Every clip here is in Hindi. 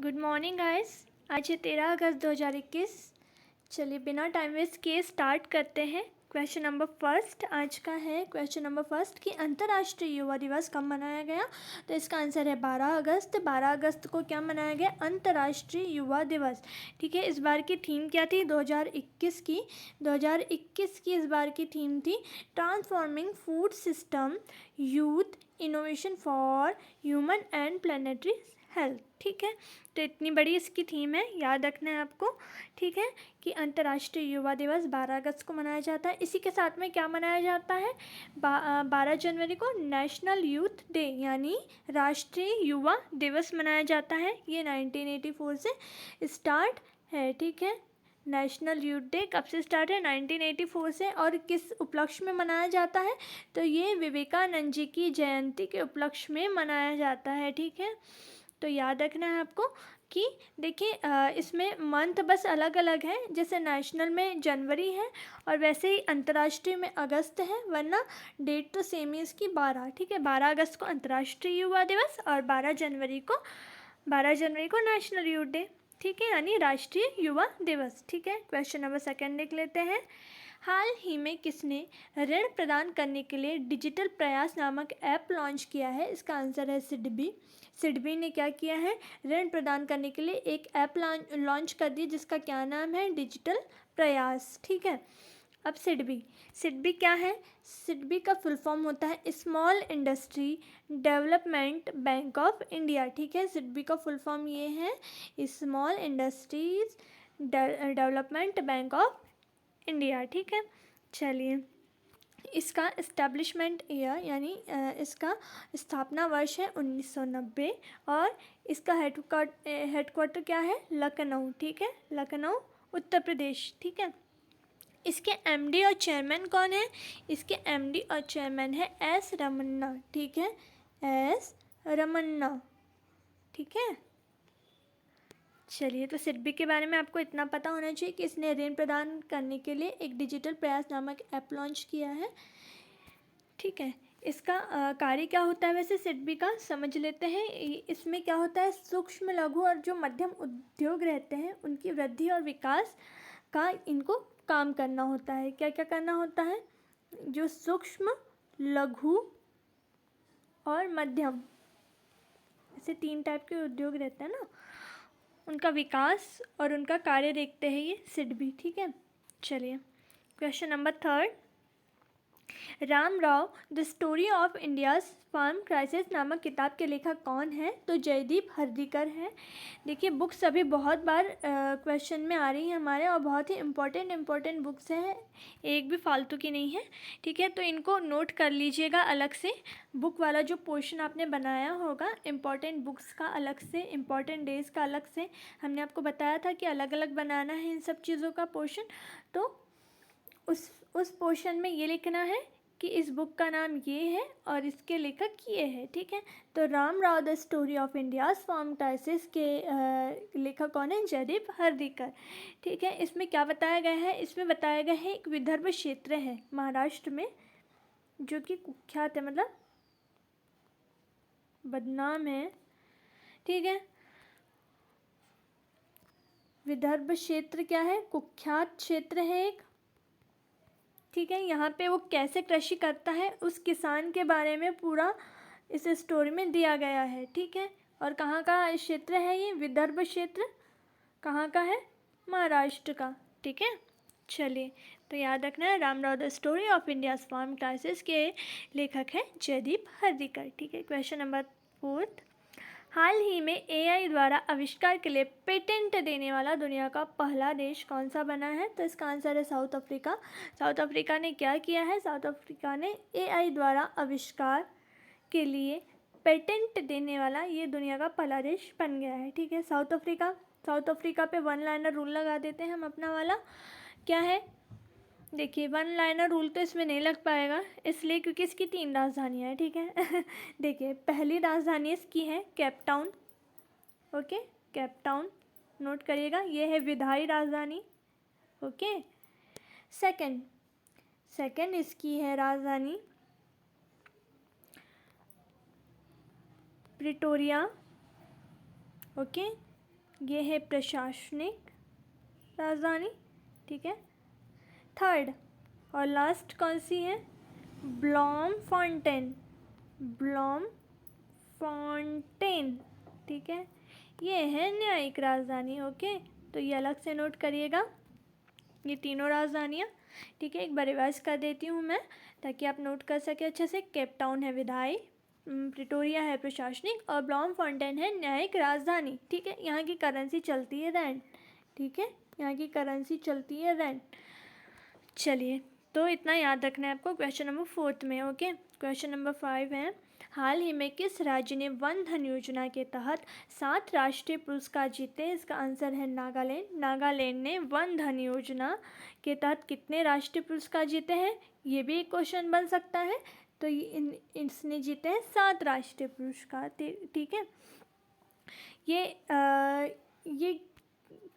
Good morning guys. आज है 13 अगस्त 2021। चलिए बिना टाइम वेस्ट किए स्टार्ट करते हैं। क्वेश्चन नंबर फर्स्ट आज का है। क्वेश्चन नंबर फर्स्ट कि अंतर्राष्ट्रीय युवा दिवस कब मनाया गया? तो इसका आंसर है 12 अगस्त। 12 अगस्त को क्या मनाया गया? अंतर्राष्ट्रीय युवा दिवस। ठीक है, इस बार की थीम क्या थी? 2021 की 2021 की इस बार की थीम थी transforming food system, youth, innovation for human and planetary health. ठीक है, तो इतनी बड़ी इसकी थीम है, याद रखना है आपको। ठीक है, कि अंतर्राष्ट्रीय युवा दिवस 12 अगस्त को मनाया जाता है। इसी के साथ में क्या मनाया जाता है? 12 जनवरी को नेशनल यूथ डे यानी राष्ट्रीय युवा दिवस मनाया जाता है। ये 1984 से स्टार्ट है। ठीक है, नेशनल यूथ डे कब से स्टार्ट है? 1984 से। और किस उपलक्ष्य में मनाया जाता है? तो ये विवेकानंद जी की जयंती के उपलक्ष्य में मनाया जाता है। ठीक है, तो याद रखना है आपको कि देखिए इसमें मंथ बस अलग अलग है। जैसे नेशनल में जनवरी है और वैसे ही अंतर्राष्ट्रीय में अगस्त है, वरना डेट तो सेम ही इसकी 12। ठीक है, 12 अगस्त को अंतर्राष्ट्रीय युवा दिवस और 12 जनवरी को नेशनल यूथ डे। ठीक है, यानी राष्ट्रीय युवा दिवस। ठीक है, क्वेश्चन नंबर सेकंड देख लेते हैं। हाल ही में किसने ऋण प्रदान करने के लिए डिजिटल प्रयास नामक ऐप लॉन्च किया है? इसका आंसर है सिडबी। सिडबी ने क्या किया है? ऋण प्रदान करने के लिए एक ऐप लॉन्च कर दी जिसका क्या नाम है? डिजिटल प्रयास। ठीक है, अब सिडबी क्या है? सिडबी का फुल फॉर्म होता है small industry development bank of India. ठीक है, सिडबी का फुल फॉर्म ये है small industries development bank of India. ठीक है, चलिए इसका इस्टेब्लिशमेंट ईयर यानी इसका स्थापना वर्ष है 1990 और इसका हेडक्वार्टर क्या है? लखनऊ। ठीक है, लखनऊ उत्तर प्रदेश। ठीक है, इसके एमडी और चेयरमैन कौन है? इसके एमडी और चेयरमैन है एस रमन्ना। ठीक है, एस रमन्ना। ठीक है, चलिए तो सिडबी के बारे में आपको इतना पता होना चाहिए कि इसने ऋण प्रदान करने के लिए एक डिजिटल प्रयास नामक ऐप लॉन्च किया है। ठीक है, इसका कार्य क्या होता है वैसे सिडबी का? समझ लेते हैं। इसमें क्या होता है? सूक्ष्म लघु और जो मध्यम उद्योग रहते हैं उनकी वृद्धि और विकास का इनको काम करना होता है। क्या क्या करना होता है? जो सूक्ष्म लघु और मध्यम, ऐसे 3 टाइप के उद्योग रहते हैं ना, उनका विकास और उनका कार्य देखते हैं ये सिडबी। ठीक है, चलिए question number third. Ram Rao the story of India's farm crisis नामक किताब के लेखक कौन है? तो जयदीप हर्दीकर है। देखिए बुक्स अभी बहुत बार क्वेश्चन में आ रही हैं हमारे और बहुत ही इम्पोर्टेंट बुक्स हैं, एक भी फालतू की नहीं है। ठीक है, तो इनको नोट कर लीजिएगा अलग से। बुक वाला जो पोर्शन आपने बनाया होगा इम्पॉर्टेंट बुक्स का अलग से, इम्पॉर्टेंट डेज़ का अलग से, हमने आपको बताया था कि अलग अलग बनाना है इन सब चीज़ों का पोर्शन। तो उस पोर्शन में ये लिखना है कि इस बुक का नाम ये है और इसके लेखक ये है। ठीक है, तो Ram Rao the story of India's farm crisis के लेखक कौन है? जयदीप हर्दीकर। ठीक है, इसमें क्या बताया गया है? इसमें बताया गया है एक विदर्भ क्षेत्र है महाराष्ट्र में जो कि कुख्यात है, मतलब बदनाम है। ठीक है, विदर्भ क्षेत्र क्या है? कुख्यात क्षेत्र है एक। ठीक है, यहाँ पे वो कैसे कृषि करता है उस किसान के बारे में पूरा इस स्टोरी में दिया गया है। ठीक है, और कहाँ का क्षेत्र है ये? विदर्भ क्षेत्र कहाँ का है? महाराष्ट्र का। ठीक है, चलिए तो याद रखना है Ram Rao the story of India's farm crisis के लेखक है जयदीप हर्दीकर। ठीक है, क्वेश्चन नंबर फोर्थ। हाल ही में एआई द्वारा आविष्कार के लिए पेटेंट देने वाला दुनिया का पहला देश कौन सा बना है? तो इसका आंसर है साउथ अफ्रीका। साउथ अफ्रीका ने क्या किया है? साउथ अफ्रीका ने एआई द्वारा आविष्कार के लिए पेटेंट देने वाला ये दुनिया का पहला देश बन गया है। ठीक है, साउथ अफ्रीका पे वन लाइनर रूल लगा देते हैं हम अपना वाला। क्या है? देखिए वन लाइनर रूल तो इसमें नहीं लग पाएगा इसलिए क्योंकि इसकी 3 राजधानियाँ हैं। ठीक है देखिए पहली राजधानी इसकी है Cape Town. Okay, Cape Town note करिएगा, ये है विधायी राजधानी। ओके, सेकंड इसकी है राजधानी प्रिटोरिया। ओके, ये है प्रशासनिक राजधानी, ठीक है। थर्ड और लास्ट कौन सी है? ब्लॉमफॉन्टेन, ब्लॉमफॉन्टेन, ठीक है। ये है न्यायिक राजधानी। ओके, तो ये अलग से नोट करिएगा, ये तीनों राजधानियाँ, ठीक है। एक बार रिवाइज कर देती हूँ मैं ताकि आप नोट कर सके अच्छे से। केप टाउन है विधायी, प्रिटोरिया है प्रशासनिक और ब्लॉमफॉन्टेन है न्यायिक राजधानी, ठीक है। यहाँ की करेंसी चलती है रैंड, ठीक है, यहाँ की करेंसी चलती है रैंड। चलिए, तो इतना याद रखना है आपको क्वेश्चन नंबर 4 में। ओके, क्वेश्चन नंबर 5 है, हाल ही में किस राज्य ने वन धन योजना के तहत 7 राष्ट्रीय पुरस्कार जीते? इसका आंसर है नागालैंड। नागालैंड ने वन धन योजना के तहत कितने राष्ट्रीय पुरस्कार जीते हैं? ये भी एक क्वेश्चन बन सकता है। तो इसने जीते हैं 7 राष्ट्रीय पुरस्कार, ठीक है। ये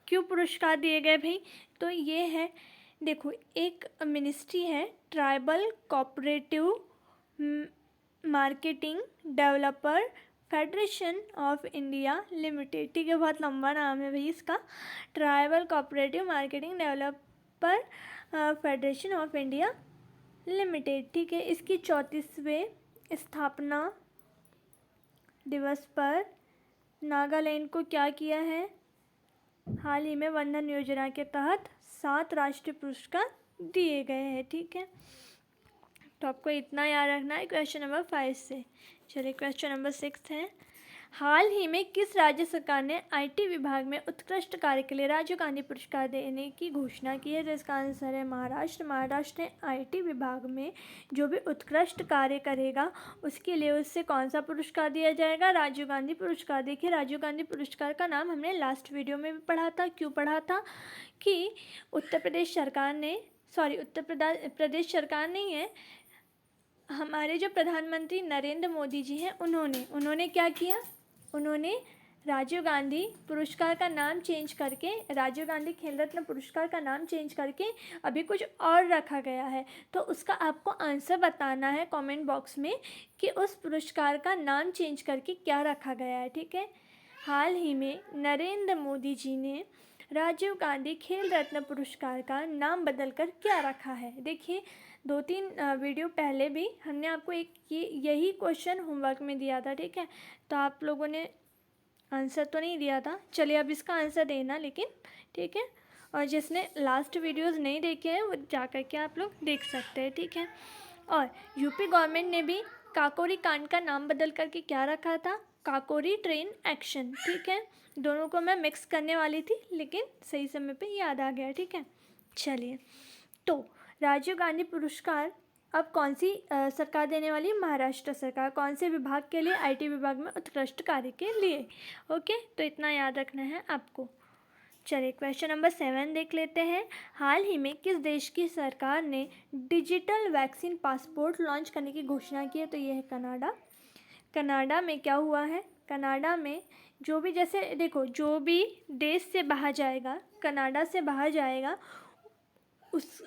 क्यों पुरस्कार दिए गए भाई? तो ये है, देखो, एक मिनिस्ट्री है tribal cooperative marketing developer federation of India limited, ठीक है। बहुत लंबा नाम है भाई इसका, tribal cooperative marketing developer federation of India limited, ठीक है। इसकी 34वें स्थापना दिवस पर नागालैंड को क्या किया है? हाल ही में वन धन योजना के तहत 7 राष्ट्रीय पुरस्कार दिए गए हैं, ठीक है। तो आपको इतना याद रखना है क्वेश्चन नंबर 5 से। चलिए, क्वेश्चन नंबर 6 है, हाल ही में किस राज्य सरकार ने आईटी विभाग में उत्कृष्ट कार्य के लिए राजीव गांधी पुरस्कार देने की घोषणा की है? तो इसका आंसर है महाराष्ट्र। महाराष्ट्र ने आईटी विभाग में जो भी उत्कृष्ट कार्य करेगा उसके लिए उससे कौन सा पुरस्कार दिया जाएगा? राजीव गांधी पुरस्कार। देखिए, राजीव गांधी पुरस्कार का नाम हमने लास्ट वीडियो में भी पढ़ा था। क्यों पढ़ा था? कि उत्तर प्रदेश सरकार ने, सॉरी, उत्तर प्रदेश सरकार नहीं है, हमारे जो प्रधानमंत्री नरेंद्र मोदी जी हैं, उन्होंने क्या किया? उन्होंने राजीव गांधी पुरस्कार का नाम चेंज करके, राजीव गांधी खेल रत्न पुरस्कार का नाम चेंज करके अभी कुछ और रखा गया है। तो उसका आपको आंसर बताना है कमेंट बॉक्स में कि उस पुरस्कार का नाम चेंज करके क्या रखा गया है, ठीक है। हाल ही में नरेंद्र मोदी जी ने राजीव गांधी खेल रत्न पुरस्कार का नाम बदलकर क्या रखा है? देखिए, 2-3 वीडियो पहले भी हमने आपको एक यही क्वेश्चन होमवर्क में दिया था, ठीक है। तो आप लोगों ने आंसर तो नहीं दिया था। चलिए, अब इसका आंसर देना लेकिन, ठीक है। और जिसने लास्ट वीडियोस नहीं देखे हैं वो जा कर के आप लोग देख सकते हैं, ठीक है। और यूपी गवर्नमेंट ने भी काकोरी कांड का नाम बदल करके क्या रखा था? काकोरी ट्रेन एक्शन, ठीक है। दोनों को मैं मिक्स करने वाली थी लेकिन सही समय पे याद आ गया, ठीक है। चलिए, तो राजीव गांधी पुरस्कार अब कौन सी सरकार देने वाली है? महाराष्ट्र सरकार। कौन से विभाग के लिए? आईटी विभाग में उत्कृष्ट कार्य के लिए। ओके, तो इतना याद रखना है आपको। चलिए, क्वेश्चन नंबर 7 देख लेते हैं, हाल ही में किस देश की सरकार ने डिजिटल वैक्सीन पासपोर्ट लॉन्च करने की घोषणा की है? तो ये है कनाडा। कनाडा में क्या हुआ है? कनाडा में जो भी, जैसे देखो, जो भी देश से बाहर जाएगा, कनाडा से बाहर जाएगा,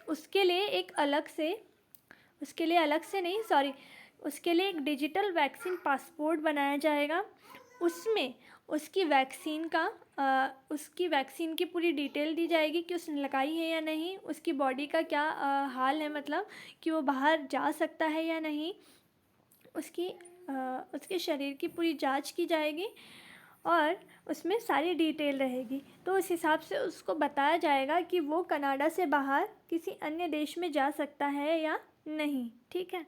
उसके लिए एक अलग से, उसके लिए एक डिजिटल वैक्सीन पासपोर्ट बनाया जाएगा। उसमें उसकी वैक्सीन की पूरी डिटेल दी जाएगी कि उसने लगाई है या नहीं, उसकी बॉडी का क्या हाल है, मतलब कि वो बाहर जा सकता है या नहीं, उसके शरीर की पूरी जांच की जाएगी और उसमें सारी डिटेल रहेगी। तो उस हिसाब से उसको बताया जाएगा कि वो कनाडा से बाहर किसी अन्य देश में जा सकता है या नहीं, ठीक है।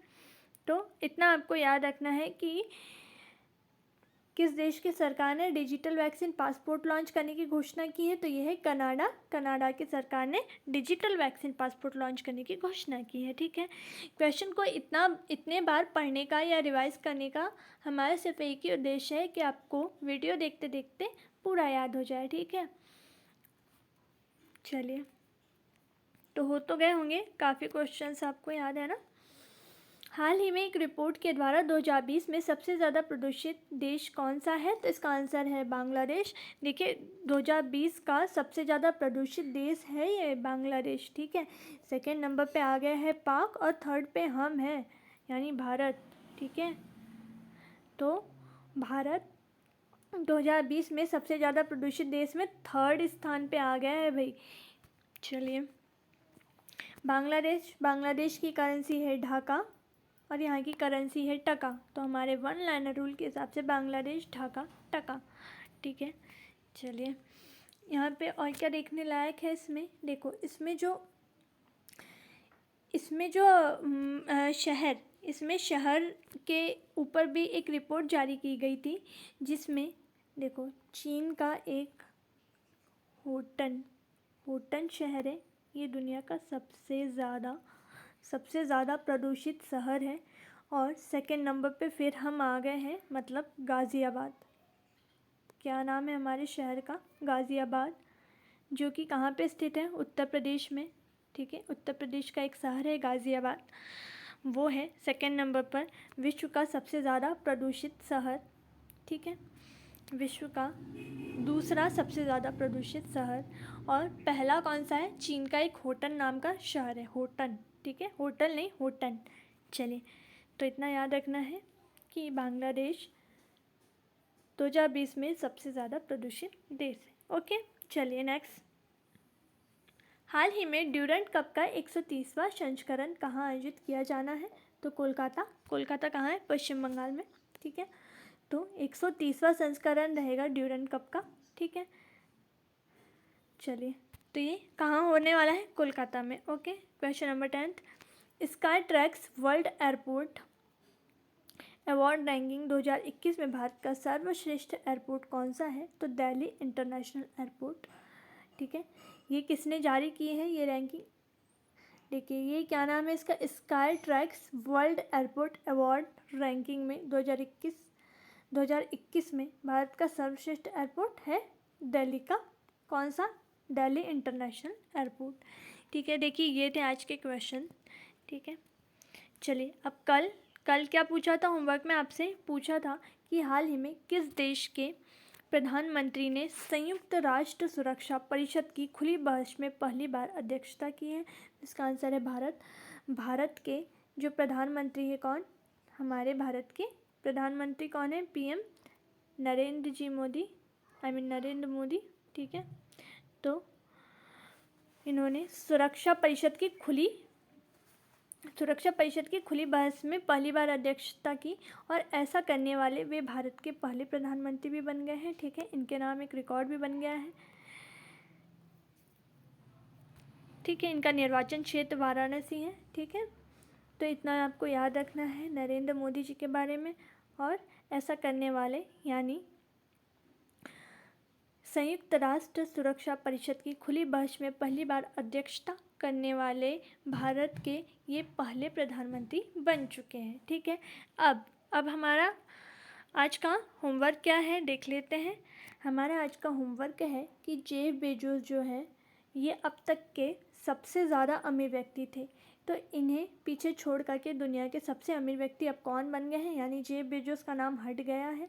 तो इतना आपको याद रखना है कि किस देश की सरकार ने डिजिटल वैक्सीन पासपोर्ट लॉन्च करने की घोषणा की है? तो यह है कनाडा। कनाडा की सरकार ने डिजिटल वैक्सीन पासपोर्ट लॉन्च करने की घोषणा की है, ठीक है। क्वेश्चन को इतने बार पढ़ने का या रिवाइज करने का हमारा सिर्फ एक ही उद्देश्य है कि आपको वीडियो देखते देखते पूरा याद हो जाए, ठीक है। चलिए, तो हो तो गए होंगे काफ़ी क्वेश्चंस, आपको याद है ना। हाल ही में एक रिपोर्ट के द्वारा 2020 में सबसे ज़्यादा प्रदूषित देश कौन सा है? तो इसका आंसर है बांग्लादेश। देखिए, 2020 का सबसे ज़्यादा प्रदूषित देश है ये बांग्लादेश, ठीक है। सेकंड नंबर पे आ गया है पाक और थर्ड पे हम हैं, यानी भारत, ठीक है। तो भारत 2020 में सबसे ज़्यादा प्रदूषित देश में 3rd स्थान पे आ गया है भाई। चलिए, बांग्लादेश की करेंसी है ढाका और यहाँ की करेंसी है टका। तो हमारे 1 लाइनर रूल के हिसाब से बांग्लादेश, ढाका, टका। ठीक है, चलिए यहाँ पे और क्या देखने लायक है इसमें, देखो इसमें शहर के ऊपर भी एक रिपोर्ट जारी की गई थी, जिसमें देखो चीन का एक होटन शहर है, ये दुनिया का सबसे ज़्यादा प्रदूषित शहर है। और 2nd नंबर पे फिर हम आ गए हैं, मतलब गाज़ियाबाद। क्या नाम है हमारे शहर का? गाज़ियाबाद, जो कि कहाँ पे स्थित है? उत्तर प्रदेश में। ठीक है, उत्तर प्रदेश का एक शहर है गाज़ियाबाद, वो है 2nd नंबर पर विश्व का सबसे ज़्यादा प्रदूषित शहर। ठीक है, विश्व का दूसरा सबसे ज़्यादा प्रदूषित शहर। और पहला कौन सा है? चीन का एक होटन नाम का शहर है, होटन। ठीक है, होटल नहीं, होटन। चलिए, तो इतना याद रखना है कि बांग्लादेश 2020 में सबसे ज़्यादा प्रदूषित देश है। ओके, चलिए नेक्स्ट। हाल ही में ड्यूरेंट कप का 130वां संस्करण कहाँ आयोजित किया जाना है? तो कोलकाता कहाँ है? पश्चिम बंगाल में। ठीक है, तो 130वां संस्करण रहेगा ड्यूरेंट कप का। ठीक है, चलिए, तो ये कहाँ होने वाला है? कोलकाता में। Okay, question number 10th, sky tracks world airport award ranking 2021 में भारत का सर्वश्रेष्ठ एयरपोर्ट कौन सा है? तो दिल्ली इंटरनेशनल एयरपोर्ट। ठीक है, ये किसने जारी की है ये रैंकिंग? देखिए, ये क्या नाम है इसका? Sky tracks world airport award ranking में 2021 में भारत का सर्वश्रेष्ठ एयरपोर्ट है दिल्ली का। कौन सा? Delhi international airport. ठीक है, देखिए ये थे आज के क्वेश्चन। ठीक है, चलिए अब कल क्या पूछा था होमवर्क में? आपसे पूछा था कि हाल ही में किस देश के प्रधानमंत्री ने संयुक्त राष्ट्र सुरक्षा परिषद की खुली बहस में पहली बार अध्यक्षता की है? इसका आंसर है भारत के जो प्रधानमंत्री है कौन? हमारे भारत के प्रधानमंत्री कौन है? PM नरेंद्र मोदी। ठीक है, तो इन्होंने सुरक्षा परिषद की खुली बहस में पहली बार अध्यक्षता की, और ऐसा करने वाले वे भारत के पहले प्रधानमंत्री भी बन गए हैं। ठीक है, इनके नाम एक रिकॉर्ड भी बन गया है। ठीक है, इनका निर्वाचन क्षेत्र वाराणसी है। ठीक है, तो इतना आपको याद रखना है नरेंद्र मोदी जी के बारे में। और ऐसा करने वाले यानी संयुक्त राष्ट्र सुरक्षा परिषद की खुली बहस में पहली बार अध्यक्षता करने वाले भारत के ये पहले प्रधानमंत्री बन चुके हैं। ठीक है, अब हमारा आज का होमवर्क क्या है देख लेते हैं। हमारा आज का होमवर्क है कि जेफ बेजोस जो है ये अब तक के सबसे ज़्यादा अमीर व्यक्ति थे, तो इन्हें पीछे छोड़ करके दुनिया के सबसे अमीर व्यक्ति अब कौन बन गए हैं, यानी जेफ बेजोस का नाम हट गया है।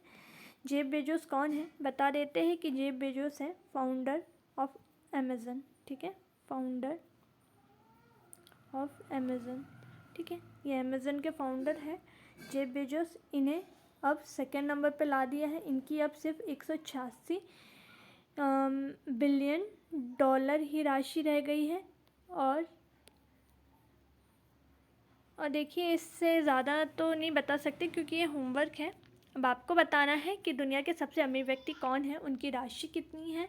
जेफ बेजोस कौन है बता देते हैं कि जेफ बेजोस है फाउंडर ऑफ अमेज़न। ठीक है, फाउंडर ऑफ अमेज़न। ठीक है, ये अमेज़न के फाउंडर है जेफ बेजोस। इन्हें अब 2nd नंबर पे ला दिया है। इनकी अब सिर्फ 186 बिलियन डॉलर ही राशि रह गई है। और देखिए, इससे ज़्यादा तो नहीं बता सकते क्योंकि ये होमवर्क है। अब आपको बताना है कि दुनिया के सबसे अमीर व्यक्ति कौन है, उनकी राशि कितनी है,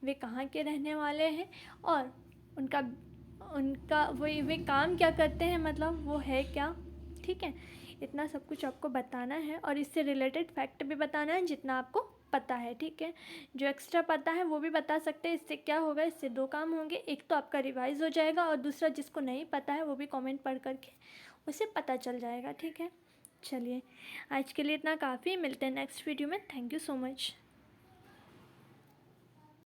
वे कहाँ के रहने वाले हैं, और उनका वे काम क्या करते हैं, मतलब वो है क्या। ठीक है, इतना सब कुछ आपको बताना है और इससे रिलेटेड फैक्ट भी बताना है जितना आपको पता है। ठीक है, जो एक्स्ट्रा पता है वो भी बता सकते हैं। इससे क्या होगा, इससे 2 काम होंगे, एक तो आपका रिवाइज हो जाएगा और दूसरा जिसको नहीं पता है वो भी कमेंट पढ़ करके उसे पता चल जाएगा। ठीक है, चलिए आज के लिए इतना काफ़ी, मिलते हैं नेक्स्ट वीडियो में। Thank you so much.